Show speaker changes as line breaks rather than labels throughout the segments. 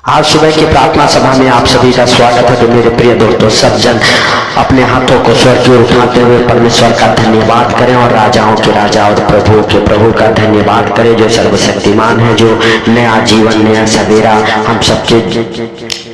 आज सुबह की प्रार्थना सभा में आप सभी का स्वागत है। तो मेरे प्रिय दोस्तों, सब जन अपने हाथों को स्वर की ओर उठाते हुए परमेश्वर का धन्यवाद करें और राजाओं के राजा और प्रभुओं के प्रभु का धन्यवाद करें, जो सर्वशक्तिमान है, जो नया जीवन, नया सवेरा हम सबके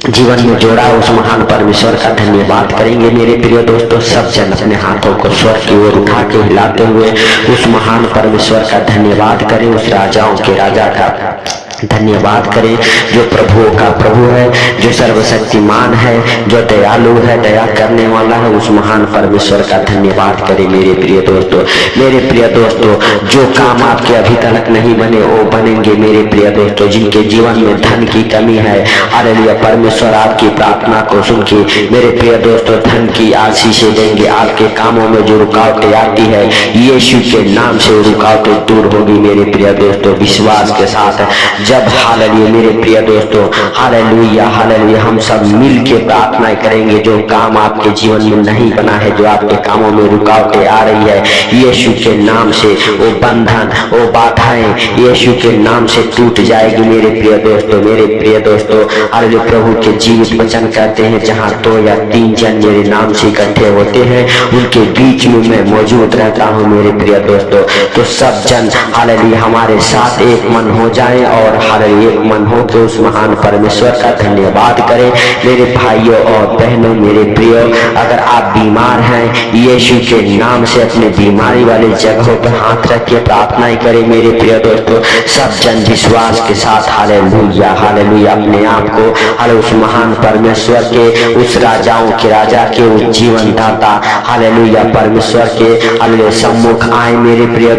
जीवन में जोड़ा, उस महान परमेश्वर का धन्यवाद करेंगे। मेरे प्रिय दोस्तों, सब जन अपने हाथों को स्वर की ओर उठा के हिलाते हुए उस महान परमेश्वर का धन्यवाद करें, उस राजाओं के राजा का धन्यवाद करें, जो प्रभुओं का प्रभु है, जो सर्वशक्तिमान है, जो दयालु है, दया करने वाला है, उस महान परमेश्वर का धन्यवाद करें। मेरे प्रिय दोस्तों, जो काम आपके अभी तक नहीं बने वो बनेंगे। मेरे प्रिय दोस्तों, जिनके जीवन में धन की कमी है, हालेलुया, परमेश्वर आपकी प्रार्थना को सुन के मेरे प्रिय दोस्तों धन की आशीषें देंगे। आपके कामों में जो रुकावटें आती है, यीशु के नाम से रुकावटें दूर होगी। मेरे प्रिय दोस्तों, विश्वास के साथ जब हालेलुया, मेरे प्रिय दोस्तों, हालेलुया हालेलुया, हम सब मिल के प्रार्थना करेंगे। जो काम आपके जीवन में नहीं बना है, जो आपके कामों में रुकावटें आ रही है, यीशु के नाम से वो बंधन, वो बाधाएं यीशु के नाम से टूट जाएगी। मेरे प्रिय दोस्तों, हालेलुया, प्रभु के जीवित वचन कहते हैं, जहाँ 2 या 3 जन मेरे नाम से इकट्ठे होते हैं, उनके बीच में मैं मौजूद रहता हूँ। मेरे प्रिय दोस्तों, तो सब जन हालेलुया हमारे साथ एक मन हो जाए और हालेलुया एक मन हो के उस महान परमेश्वर का धन्यवाद करें। मेरे भाइयों और बहनों, मेरे प्रियो, अगर आप बीमार हैं, यीशु के नाम से अपने बीमारी वाले जगहों पर हाथ रख के प्रार्थना करें। मेरे प्रिय दोस्तों, सब जन विश्वास के साथ हालेलुया हालेलुया अपने आप को हालेलुया उस महान परमेश्वर के, उस राजाओं के राजा के, उस जीवन दाता हालेलुया परमेश्वर के हालेलुया सम्मुख आए। मेरे प्रिय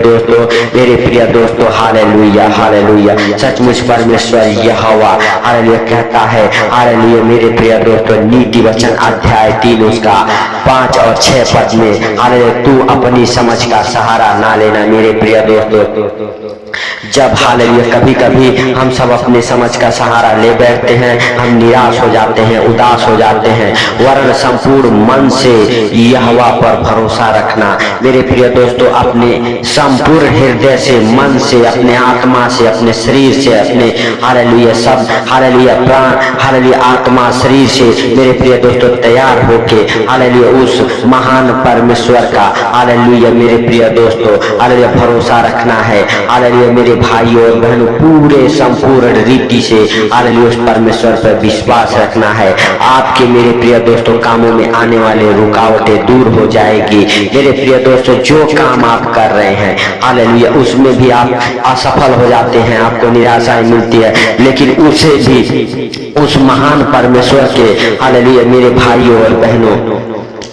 दोस्तों, हालेलुया हालेलुया, सचमुच परमेश्वर यहोवा हालेलुया कहता है, हालेलुया मेरे प्रिय दोस्तों, नीति वचन अध्याय 3 उसका 5 और 6 पद में, हालेलुया तू अपनी समझ का सहारा ना लेना। मेरे प्रिय दोस्तों, जब हालेलुया कभी कभी हम सब अपने समझ का सहारा ले बैठते हैं, हम निराश हो जाते हैं, उदास हो जाते हैं, वरन संपूर्ण मन से यहोवा पर भरोसा रखना। मेरे प्रिय दोस्तों, अपने संपूर्ण हृदय से, मन से, अपने आत्मा से, अपने शरीर से, अपने हालेलुया सब हालेलुया प्राण, हालेलुया आत्मा, शरीर से मेरे प्रिय दोस्तों तैयार होके हालेलुया उस महान परमेश्वर का हालेलुया मेरे प्रिय दोस्तों हालेलुया भरोसा रखना है। हालेलुया मेरे भाइयों और बहनों, पूरे संपूर्ण रीति से हालेलुया उस परमेश्वर पर विश्वास रखना है। आपके मेरे प्रिय दोस्तों कामों में आने वाले रुकावटें दूर हो जाएगी। मेरे प्रिय दोस्तों, जो काम आप कर रहे हैं हालेलुया उसमें भी आप असफल हो जाते हैं, आपको निराशाएं मिलती है, लेकिन उसे भी उस महान परमेश्वर के हालेलुया मेरे भाइयों और बहनों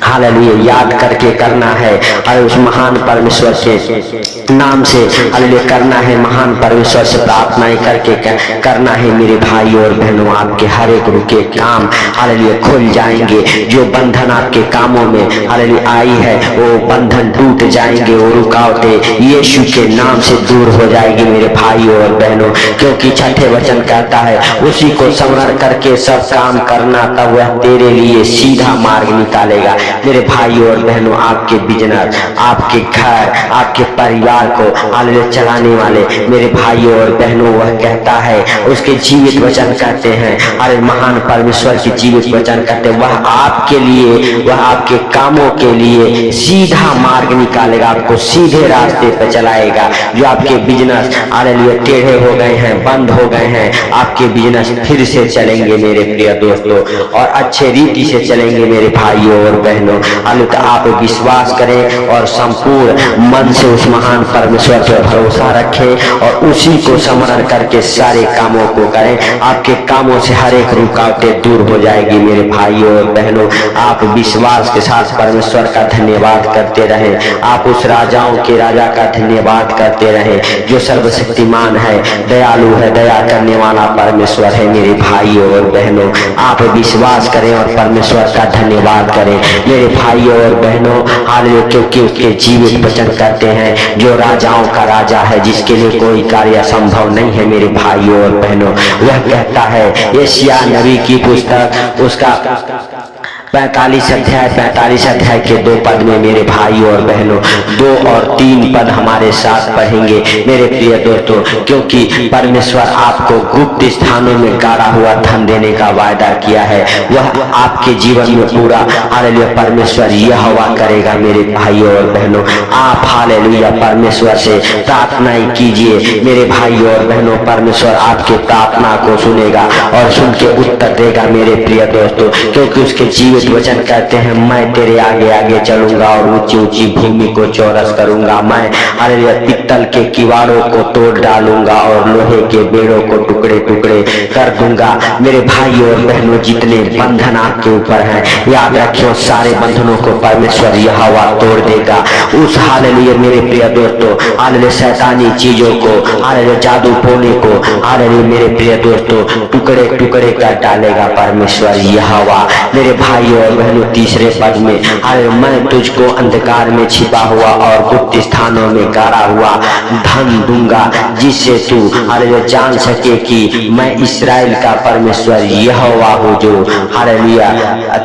हालेलुया याद करके करना है, और उस महान परमेश्वर के नाम से हालेलुया करना है, महान परमेश्वर से प्रार्थनाएं करके करना है। मेरे भाइयों और बहनों, आपके हर एक रुके काम हालेलुया खुल जाएंगे। जो बंधन आपके कामों में हालेलुया आई है, वो बंधन टूट जाएंगे, वो रुकावटें यीशु के नाम से दूर हो जाएगी। मेरे भाइयों और बहनों, क्योंकि 6ठे वचन कहता है, उसी को स्मरण करके सब काम करना, तब वह तेरे लिए सीधा मार्ग निकालेगा। मेरे भाइयों और बहनों, आपके बिजनेस, आपके घर, आपके परिवार को हालेलुया चलाने वाले मेरे भाइयों और बहनों, वह कहता है, उसके जीवित वचन कहते हैं, अरे महान परमेश्वर के जीवित वचन कहते हैं, वह आपके लिए, वह आपके कामों के लिए सीधा मार्ग निकालेगा, आपको सीधे रास्ते पर चलाएगा। जो आपके बिजनेस हालेलुया टेढ़े हो गए हैं, बंद हो गए हैं, आपके बिजनेस फिर से चलेंगे मेरे प्रिय दोस्तों, और अच्छे रीति से चलेंगे। मेरे भाइयों और बहनों, हालेलुया आप विश्वास करें और संपूर्ण मन से उस महान परमेश्वर पर भरोसा रखें और उसी को स्मरण करके सारे कामों को करें। आपके कामों से हर एक रुकावटें दूर हो जाएगी। मेरे भाइयों और बहनों, आप विश्वास के साथ परमेश्वर का धन्यवाद करते रहें, आप उस राजाओं के राजा का धन्यवाद करते रहें, जो सर्वशक्तिमान है, दयालु है, दया करने वाला परमेश्वर है। मेरे भाइयों और बहनों, आप विश्वास करें और परमेश्वर का धन्यवाद करें। मेरे भाइयों और बहनों, हालेलुया, क्योंकि उसके जीवित वचन कहते हैं, जो राजाओं का राजा है, जिसके लिए कोई कार्य संभव नहीं है। मेरे भाइयों और बहनों, वह कहता है, यशायाह नबी की पुस्तक उसका 45 अध्याय के 2 पद में मेरे भाइयों और बहनों 2 और 3 पद हमारे साथ पढ़ेंगे मेरे प्रिय दोस्तों, क्योंकि परमेश्वर आपको गुप्त स्थानों में गाड़ा हुआ धन देने का वायदा किया है, वह आपके जीवन में पूरा हालेलुया परमेश्वर यहोवा करेगा। मेरे भाइयों और बहनों, आप हालेलुया परमेश्वर से प्रार्थनाएं कीजिए मेरे भाइयों और बहनों, परमेश्वर आपके प्रार्थना को सुनेगा और सुन के उत्तर देगा मेरे प्रिय दोस्तों, क्योंकि उसके जीवित वचन कहते हैं, मैं तेरे आगे आगे चलूंगा और ऊंची ऊंची भूमि को चौरस करूंगा, मैं हालेलुया पित्तल के किवाड़ों को तोड़ डालूंगा और लोहे के बेड़ों को टुकड़े टुकड़े कर दूंगा। मेरे भाइयों और बहनों, जितने बंधन आपके ऊपर हैं, याद रखियो सारे बंधनों को परमेश्वर यहोवा तोड़ देगा। उस हालेलुया मेरे प्रिय दोस्तों, हालेलुया शैतानी चीजों को, हालेलुया जादू टोने को, हालेलुया मेरे प्रिय दोस्तों टुकड़े टुकड़े कर डालेगा परमेश्वर यहोवा। मेरे भाइयों और बहनों, 3 पद में हालेलुया मैं तुझको अंधकार में छिपा हुआ और गुप्त स्थानों में गाड़ा हुआ धन दूंगा, जिससे तू हालेलुया जान सके कि मैं इस्राएल का परमेश्वर यहोवा हूँ, जो हालेलुया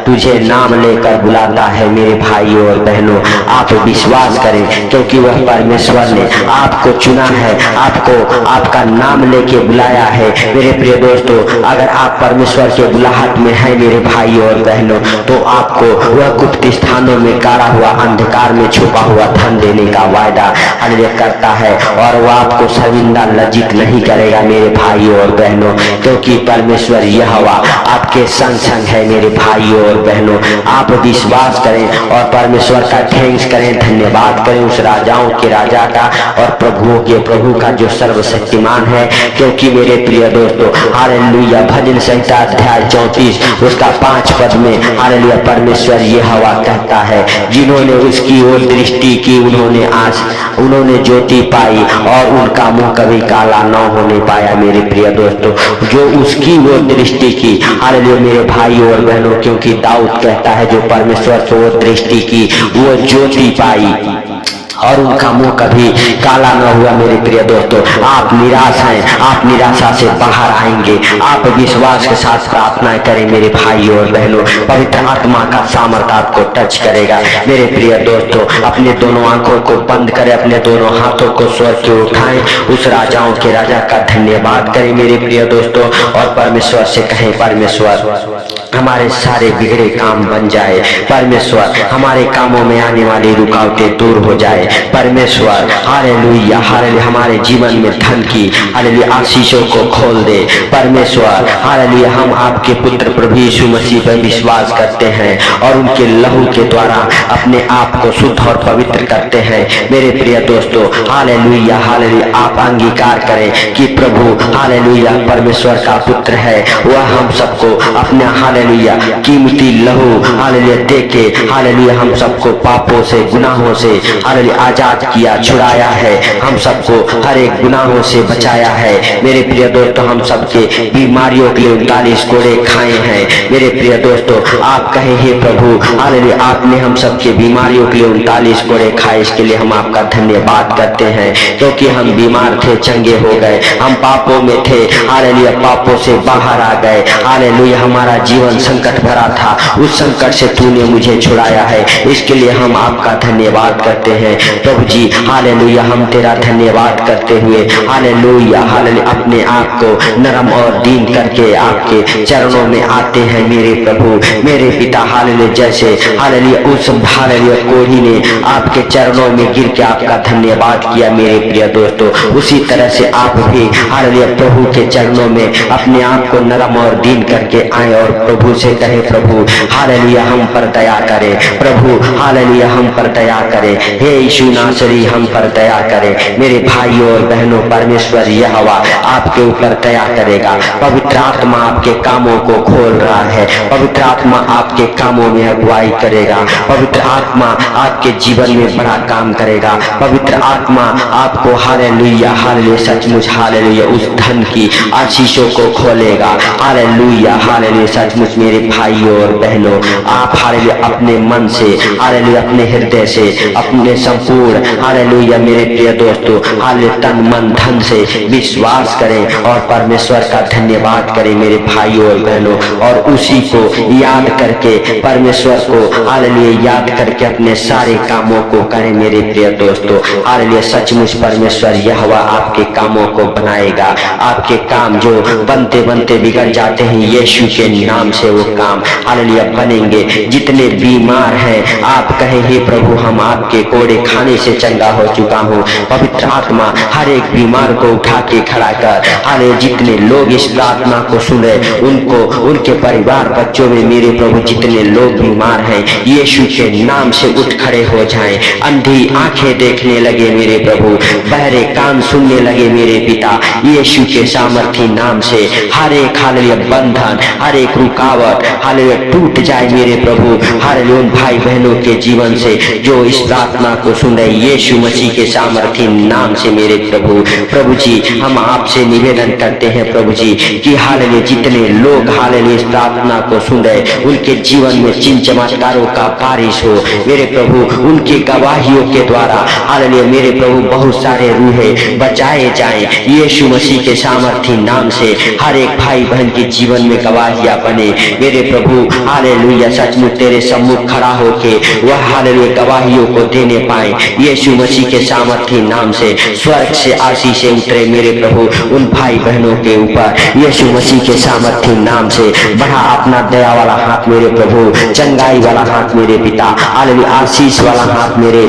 तुझे नाम लेकर बुलाता है। मेरे भाइयों और बहनों, आप विश्वास करें, क्योंकि वह परमेश्वर ने आपको चुना है, आपको आपका नाम लेके बुलाया है। मेरे प्रिय दोस्तों, अगर आप परमेश्वर के बुलाहट में हैं मेरे भाइयों और बहनों, तो आपको वह गुप्त स्थानों में गाड़ा हुआ अंधकार में छुपा हुआ धन देने का वायदा हालेलुया करता है, और वह आपको शर्मिंदा लज्जित नहीं करेगा मेरे भाइयों और बहनों, क्योंकि परमेश्वर यहोवा आपके संग संग है। मेरे भाइयों और बहनों, आप विश्वास करें और परमेश्वर का थैंक्स करें, धन्यवाद करें उस राजाओं के राजा का और प्रभुओं के प्रभु का जो सर्वशक्तिमान है, क्योंकि मेरे प्रिय दोस्तों हालेलुया भजन संहिता अध्याय 34 उसका 5 पद में हालेलुया परमेश्वर यहोवा कहता है, जिन्होंने उसकी ओर दृष्टि की उन्होंने ज्योति पाई और उनका मुंह कभी काला न होने पाया। मेरे प्रिय दोस्तों, जो उसकी ओर दृष्टि की हालेलुया मेरे भाइयों और बहनों, क्योंकि दाऊद कहता है जो परमेश्वर की ओर दृष्टि की वो ज्योति पाई और उनका मुंह कभी काला न हुआ। मेरे प्रिय दोस्तों, आप निराश हैं, आप निराशा से बाहर आएंगे। आप विश्वास के साथ प्रार्थना करें मेरे भाइयों और बहनों, पवित्र आत्मा का सामर्थ आपको टच करेगा। मेरे प्रिय दोस्तों, अपने दोनों आंखों को बंद करें, अपने दोनों हाथों को स्वर्ग की ओर उठाएं, उस राजाओं के राजा का धन्यवाद करें मेरे प्रिय दोस्तों, और परमेश्वर से कहें, परमेश्वर हमारे सारे बिगड़े काम बन जाए, परमेश्वर हमारे कामों में आने वाली रुकावटें दूर हो जाए, परमेश्वर हालेलुया हालेलुया हमारे जीवन में धन की हालेलुया आशीषों को खोल दे। परमेश्वर हालेलुया हम आपके पुत्र प्रभु यीशु मसीह पर विश्वास करते हैं और उनके लहू के द्वारा अपने आप को शुद्ध और पवित्र करते हैं। मेरे प्रिय दोस्तों हालेलुया हालेलुया आप अंगीकार करें कि प्रभु हालेलुया परमेश्वर का पुत्र है, वह हम सबको अपना हालेलुया कीमती लहू हालेलुया दे के हालेलुया हम सबको पापों से गुनाहों से हालेलुया आजाद किया, छुड़ाया है, हम सबको हर एक गुनाहों से बचाया है। मेरे प्रिय दोस्तों हम सबके बीमारियों के लिए 39 कोड़े खाए हैं। मेरे प्रिय दोस्तों आप कहे, हे प्रभु हालेलुया आपने हम सबके बीमारियों के लिए 39 कोड़े खाए, इसके लिए हम आपका धन्यवाद करते हैं, क्योंकि हम बीमार थे, चंगे हो गए, हम पापों में थे हालेलुया पापों से बाहर आ गए। हालेलुया हमारा जीवन संकट भरा था, उस संकट से तूने मुझे छुड़ाया है, इसके लिए हम आपका धन्यवाद करते हैं प्रभु जी। हालेलुया हम तेरा धन्यवाद करते हुए हालेलुया हालेलुया अपने आप को नरम और दीन करके आपके चरणों में आते हैं मेरे प्रभु मेरे पिता। हालेलुया जैसे हालेलुया उस हालेलुया कोढ़ी ने आपके चरणों में गिर के आपका धन्यवाद किया मेरे प्रिय दोस्तों, उसी तरह से आप भी हालेलुया प्रभु के चरणों में अपने आप को नरम और दीन करके आए और प्रभु से कहे, प्रभु हालेलुया हम पर दया करे, प्रभु हालेलुया हम पर दया करे, हे यीशु नासरी हम पर दया करे। मेरे भाइयों और बहनों परमेश्वर यहोवा आपके ऊपर दया करेगा। पवित्र आत्मा आपके कामों को खोल रहा है, पवित्र आत्मा आपके कामों में अगुवाई करेगा, पवित्र आत्मा आपके जीवन में बड़ा काम करेगा, पवित्र आत्मा आपको हालेलुया हालेलुया सचमुच हालेलुया उस धन की आशीषों को खोलेगा। हालेलुया हालेलुया सच सचमुच मेरे भाइयों और बहनों, आप हालेलुया अपने मन से, हालेलुया अपने हृदय से, अपने संपूर्ण हालेलुया मेरे प्रिय दोस्तों, हालेलुया तन मन धन से विश्वास करें और परमेश्वर का धन्यवाद करें मेरे भाइयों और बहनों, और उसी को याद करके परमेश्वर को हालेलुया याद करके अपने सारे कामों को करें मेरे प्रिय दोस्तों। हालेलुया सचमुच परमेश्वर यहोवा आपके कामों को बनाएगा। आपके काम जो बनते बनते बिगड़ जाते हैं, यीशु के नाम से वो काम हालेलुया बनेंगे। जितने बीमार हैं आप कहें हे प्रभु हम आपके कोड़े खाने से चंगा हो चुका हूँ। पवित्र आत्मा हर एक बीमार को उठा के खड़ा कर, हालेलुया जितने लोग इस प्रार्थना को सुन रहे उनको, उनके परिवार बच्चों में मेरे प्रभु जितने लोग बीमार हैं यीशु के नाम से उठ खड़े हो जाएं। अंधी आंखें देखने लगे मेरे प्रभु, बहरे कान सुनने लगे मेरे पिता, यीशु के सामर्थी नाम से हर एक हालेलुया बंधन, हर एक रुकावट हालेलुया टूट जाए मेरे प्रभु। हालेलुया उन भाई बहनों के जीवन से जो इस प्रार्थना को सुन रहे यीशु मसीह के सामर्थी नाम से मेरे प्रभु। प्रभु जी हम आपसे निवेदन करते हैं प्रभु जी कि हालेलुया जितने लोग हालेलुया इस प्रार्थना को सुन रहे उनके जीवन में चिन्ह चमत्कारों का बारिश हो मेरे प्रभु। उनकी गवाहियों के द्वारा हालेलुया मेरे प्रभु बहुत सारे रूहें बचाए जाएं यीशु मसीह के सामर्थी नाम से। हर एक भाई बहन के जीवन में गवाहियां बने मेरे प्रभु। हालेलुया सचमुच तेरे सम्मुख खड़ा होके वह हालेलुया गवाहियों को देने पाए यीशु मसीह के सामर्थी नाम से। स्वर्ग से आशीषें उतरे मेरे प्रभु उन भाई बहनों के ऊपर यीशु मसीह के सामर्थी नाम से। बढ़ा अपना दया वाला हाथ मेरे प्रभु, चंगाई वाला हाथ मेरे पिता, हालेलुया आशीष वाला हाथ मेरे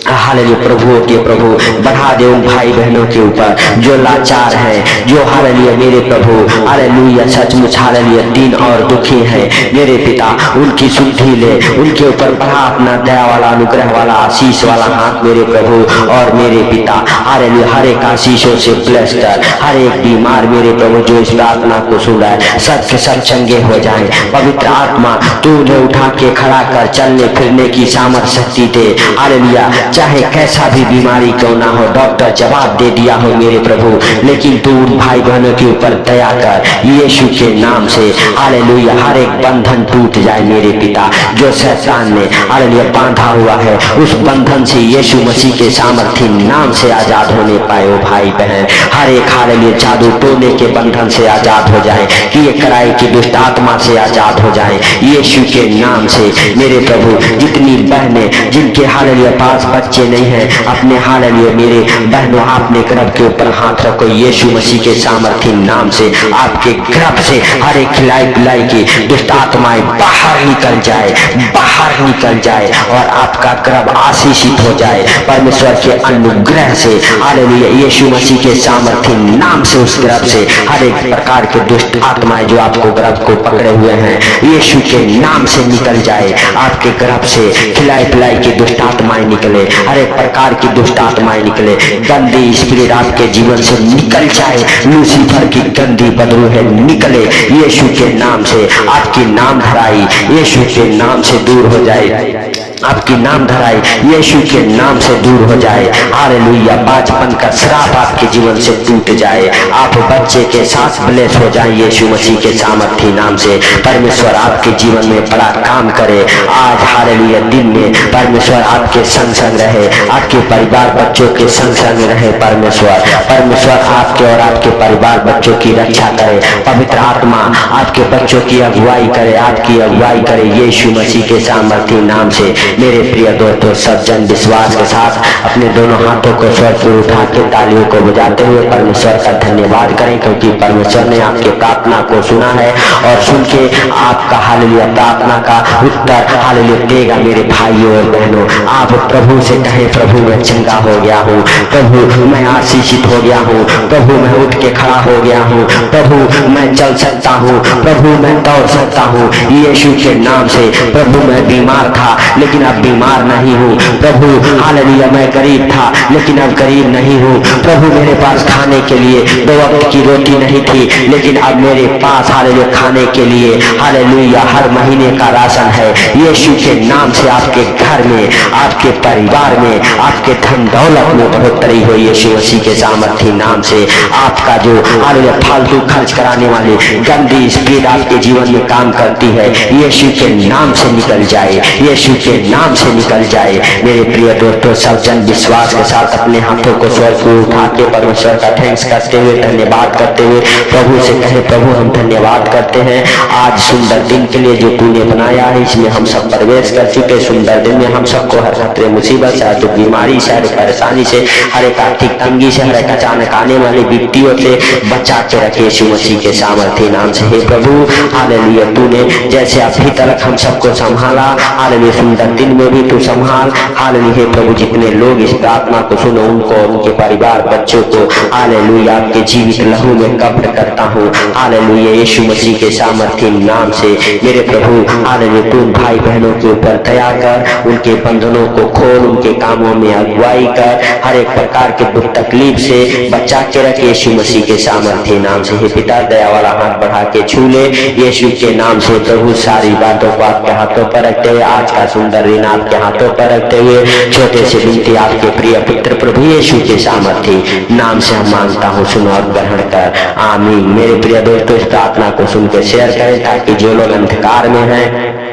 हालेलुया प्रभु के प्रभु बढ़ा दे उन भाई बहनों के ऊपर जो लाचार हैं, जो हालेलुया मेरे प्रभु हालेलुया सचमुच हालेलुया दीन और दुखी हैं मेरे पिता। उनकी शुद्धि ले, उनके ऊपर बढ़ा अपना दया वाला अनुग्रह वाला आशीष वाला हाथ मेरे प्रभु और मेरे पिता। हालेलुया हर एक आशीषों से ब्लेस कर, हर एक बीमार मेरे प्रभु जो इस प्रार्थना को सुन रहा है सब के सब चंगे हो जाए। पवित्र आत्मा तू उन्हें उठा के खड़ा कर, चलने फिरने की सामर्थ शक्ति दे हालेलुया। चाहे कैसा भी बीमारी क्यों ना हो, डॉक्टर जवाब दे दिया हो मेरे प्रभु, लेकिन तू उन भाई बहनों के ऊपर दया कर यीशु के नाम से। हालेलुया हर एक बंधन टूट जाए मेरे पिता जो शैतान ने हालेलुया बांधा हुआ है, उस बंधन से यीशु मसीह के सामर्थी नाम से आजाद होने पाए वो भाई बहन। हर एक हालेलुया जादू टोने के बंधन से आजाद हो जाए, कि ये कराई की दुष्ट आत्मा से आजाद हो जाए यीशु के नाम से मेरे प्रभु। जितनी बहनें जिनके हालेलुया पास बच्चे नहीं हैं, अपने हालेलुया मेरे बहनों आपने गर्भ के ऊपर हाथ रखो यीशु मसीह के सामर्थी नाम से। आपके गर्भ से हर एक खिलाई पिलाई की दुष्ट आत्माएं बाहर निकल जाए, बाहर निकल जाए और आपका गर्भ आशीषित हो जाए परमेश्वर के अनुग्रह से। हालेलुया यीशु मसीह के सामर्थी नाम से उस गर्भ से हर एक प्रकार के दुष्ट आत्माएं जो आपको गर्भ को पकड़े हुए हैं यीशु के नाम से निकल जाए। आपके गर्भ से खिलाई पिलाई की दुष्ट आत्माएं निकले, हर एक प्रकार की दुष्ट आत्माएं निकले, गंदी स्पिरिट आपके जीवन से निकल जाए। लूसीफर की गंदी बदबू है निकले यीशु के नाम से। आपकी नाम धराई यीशु के नाम से दूर हो जाए, आपकी नाम धराई यीशु के नाम से दूर हो जाए। हालेलुया बाजपन का श्राप आपके जीवन से टूट जाए, आप बच्चे के साथ ब्लेस हो जाए यीशु मसीह के सामर्थी नाम से। परमेश्वर आपके जीवन में बड़ा काम करे आज हालेलुया दिन में। परमेश्वर आपके संग संग रहे, आपके परिवार बच्चों के संग संग रहे। परमेश्वर आपके और आपके परिवार बच्चों की रक्षा करे। पवित्र आत्मा आपके बच्चों की अगुवाई करे, आपकी अगुवाई करे यीशु मसीह के सामर्थी नाम से। मेरे प्रिय दोस्तों सब जन विश्वास के साथ अपने दोनों हाथों को स्वर पर उठा के तालियों को बजाते हुए परमेश्वर का धन्यवाद करें, क्योंकि परमेश्वर ने आपके प्रार्थना को सुना है और सुन के आपका हालेलुया प्रार्थना का उत्तर हालेलुया देगा। मेरे भाइयों और बहनों आप प्रभु से कहें, प्रभु मैं चंगा हो गया हूँ, प्रभु मैं आशीषित हो गया हूँ, प्रभु मैं उठ के खड़ा हो गया हूँ, प्रभु मैं चल सकता हूँ, प्रभु मैं दौड़ सकता हूँ यीशु के नाम से। प्रभु मैं बीमार था लेकिन अब बीमार नहीं हूँ प्रभु। हालेलुया, मैं गरीब था लेकिन अब गरीब नहीं हूँ प्रभु। मेरे पास खाने के लिए 2 वक्त की रोटी नहीं थी, लेकिन अब मेरे पास हालेलुया खाने के लिए हालेलुया हर महीने का राशन है। यीशु के नाम से आपके घर में, आपके परिवार में, आपके धन दौलत में बढ़ोतरी हो यीशु मसीह के सामर्थी नाम से। आपका जो हालेलुया फालतू खर्च कराने वाली गंदी स्पिरिट आपके जीवन में काम करती है, यीशु के नाम से निकल जाए, यीशु के नाम से निकल जाए। मेरे प्रिय दोस्तों, सब जन विश्वास के साथ अपने हाथों को स्वर्ग को उठा के परमेश्वर का थैंक्स करते हुए, धन्यवाद करते हुए प्रभु से कहे, प्रभु हम धन्यवाद करते हैं आज सुंदर दिन के लिए जो तूने बनाया है। इसमें हम सब प्रवेश कर चुके। सुंदर दिन में हम सबको हर खतरे मुसीबत से, हर दुख बीमारी से, हर परेशानी से, हर एक आर्थिक तंगी से, हर एक अचानक आने वाली विपत्तियों से बचा के रखे यीशु मसीह के सामर्थ्य नाम से। हे प्रभु हालेलुया, तूने जैसे अभी तक हम सबको संभाला, हालेलुया सुंदर दिन में भी तू संभाल। हालेलुया हे प्रभु, जितने लोग इस प्रार्थना को सुनो उनको, उनके परिवार बच्चों को हालेलुया आपके जीवित लहू में कब्र करता हूँ। हालेलुया यीशु मसीह के सामर्थ्य नाम से। मेरे प्रभु हालेलुया तू भाई बहनों के ऊपर दया कर, उनके बंधनों को खोल, उनके कामों में अगुवाई कर, हर एक प्रकार के दुख तकलीफ से बचा के रख यीशु मसीह के सामर्थ्य नाम से। हे पिता दया वाला हाथ बढ़ा के छू ले यीशु के नाम से। प्रभु सारी बातों को आपके हाथों पर रखते हुए, आज का सुंदर दिन आपके हाथों पर रखते हुए, छोटे से विनती आपके प्रिय पुत्र प्रभु यीशु के सामर्थ्य नाम से हम मांगता हूँ, सुनो और ग्रहण कर, आमीन। मेरे प्रिय दोस्तों, इस प्रार्थना को सुन के शेयर करें ताकि जो लोग अंधकार में हैं,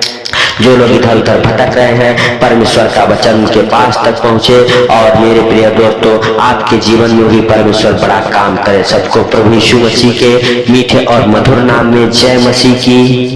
जो लोग इधर उधर भटक रहे हैं, परमेश्वर का वचन उनके पास तक पहुंचे। और मेरे प्रिय दोस्तों, आपके जीवन में भी परमेश्वर बड़ा काम करे। सबको प्रभु यीशु मसीह के मीठे और मधुर नाम में जय मसीह की।